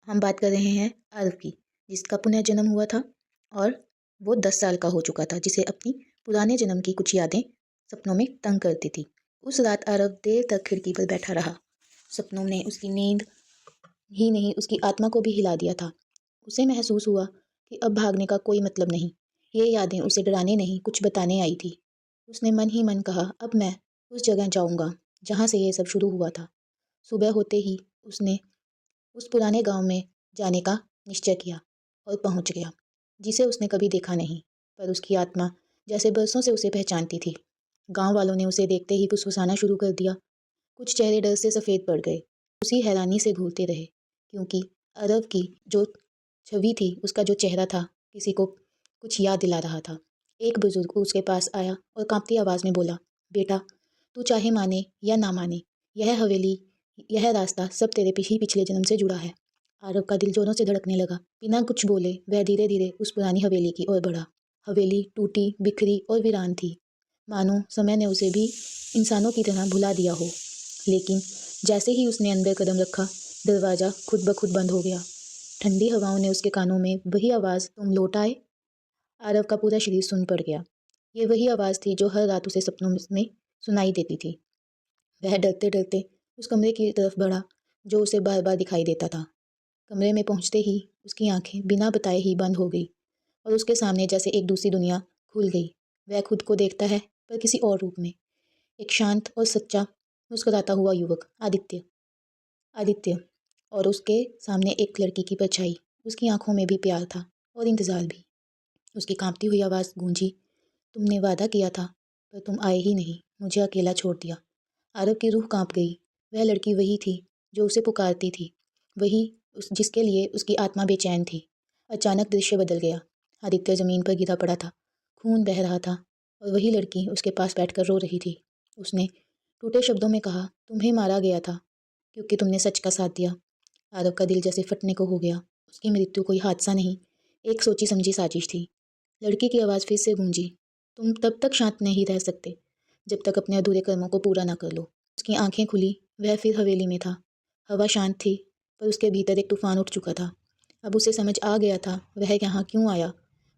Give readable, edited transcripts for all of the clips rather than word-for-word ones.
हम बात कर रहे हैं आरव की, जिसका पुनर्जन्म हुआ था और वो 10 साल का हो चुका था, जिसे अपनी पुराने जन्म की कुछ यादें सपनों में तंग करती थी। उस रात आरव देर तक खिड़की पर बैठा रहा। सपनों ने उसकी नींद ही नहीं, उसकी आत्मा को भी हिला दिया था। उसे महसूस हुआ कि अब भागने का कोई मतलब नहीं। ये यादें उसे डराने नहीं, कुछ बताने आई थी। उसने मन ही मन कहा, अब मैं उस जगह जाऊंगा जहाँ से ये सब शुरू हुआ था। सुबह होते ही उसने उस पुराने गांव में जाने का निश्चय किया और पहुंच गया, जिसे उसने कभी देखा नहीं, पर उसकी आत्मा जैसे बरसों से उसे पहचानती थी। गांव वालों ने उसे देखते ही फुसफुसाना शुरू कर दिया। कुछ चेहरे डर से सफ़ेद पड़ गए, उसी हैरानी से घूरते रहे, क्योंकि अरब की जो छवि थी, उसका जो चेहरा था, किसी को कुछ याद दिला रहा था। एक बुजुर्ग उसके पास आया और कांपती आवाज़ में बोला, बेटा, तू चाहे माने या ना माने, यह हवेली, यह रास्ता सब तेरे पिछले जन्म से जुड़ा है। आरव का दिल जोरों से धड़कने लगा। बिना कुछ बोले वह धीरे धीरे उस पुरानी हवेली की ओर बढ़ा। हवेली टूटी, बिखरी और वीरान थी, मानो समय ने उसे भी इंसानों की तरह भुला दिया हो। लेकिन जैसे ही उसने अंदर कदम रखा, दरवाज़ा खुद ब खुद बंद हो गया। ठंडी हवाओं ने उसके कानों में वही आवाज़, तुम लौट आए। आरव का पूरा शरीर सुन पड़ गया। ये वही आवाज़ थी जो हर रात उसे सपनों में सुनाई देती थी। वह डरते डरते उस कमरे की तरफ बढ़ा जो उसे बार बार दिखाई देता था। कमरे में पहुंचते ही उसकी आंखें बिना बताए ही बंद हो गई और उसके सामने जैसे एक दूसरी दुनिया खुल गई। वह खुद को देखता है, पर किसी और रूप में। एक शांत और सच्चा मुस्कुराता हुआ युवक, आदित्य। आदित्य और उसके सामने एक लड़की की परछाई। उसकी आंखों में भी प्यार था और इंतज़ार भी। उसकी कांपती हुई आवाज़ गूंजी, तुमने वादा किया था, पर तुम आए ही नहीं, मुझे अकेला छोड़ दिया। आरव की रूह कांप गई। वह लड़की वही थी जो उसे पुकारती थी, वही जिसके लिए उसकी आत्मा बेचैन थी। अचानक दृश्य बदल गया। आदित्य ज़मीन पर गिरा पड़ा था, खून बह रहा था, और वही लड़की उसके पास बैठकर रो रही थी। उसने टूटे शब्दों में कहा, तुम्हें मारा गया था क्योंकि तुमने सच का साथ दिया। आरव का दिल जैसे फटने को हो गया। उसकी मृत्यु कोई हादसा नहीं, एक सोची समझी साजिश थी। लड़की की आवाज़ फिर से गूंजी, तुम तब तक शांत नहीं रह सकते जब तक अपने अधूरे कर्मों को पूरा ना कर लो। उसकी आंखें खुली। वह फिर हवेली में था। हवा शांत थी, पर उसके भीतर एक तूफान उठ चुका था। अब उसे समझ आ गया था वह यहाँ क्यों आया,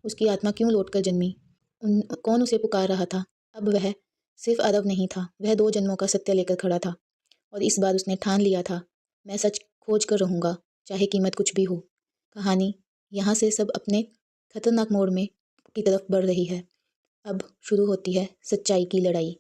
उसकी आत्मा क्यों लौटकर जन्मी, कौन उसे पुकार रहा था। अब वह सिर्फ अरव नहीं था, वह 2 जन्मों का सत्य लेकर खड़ा था। और इस बार उसने ठान लिया था, मैं सच खोज कर रहूँगा, चाहे कीमत कुछ भी हो। कहानी यहाँ से सब अपने खतरनाक मोड़ में की तरफ बढ़ रही है। अब शुरू होती है सच्चाई की लड़ाई।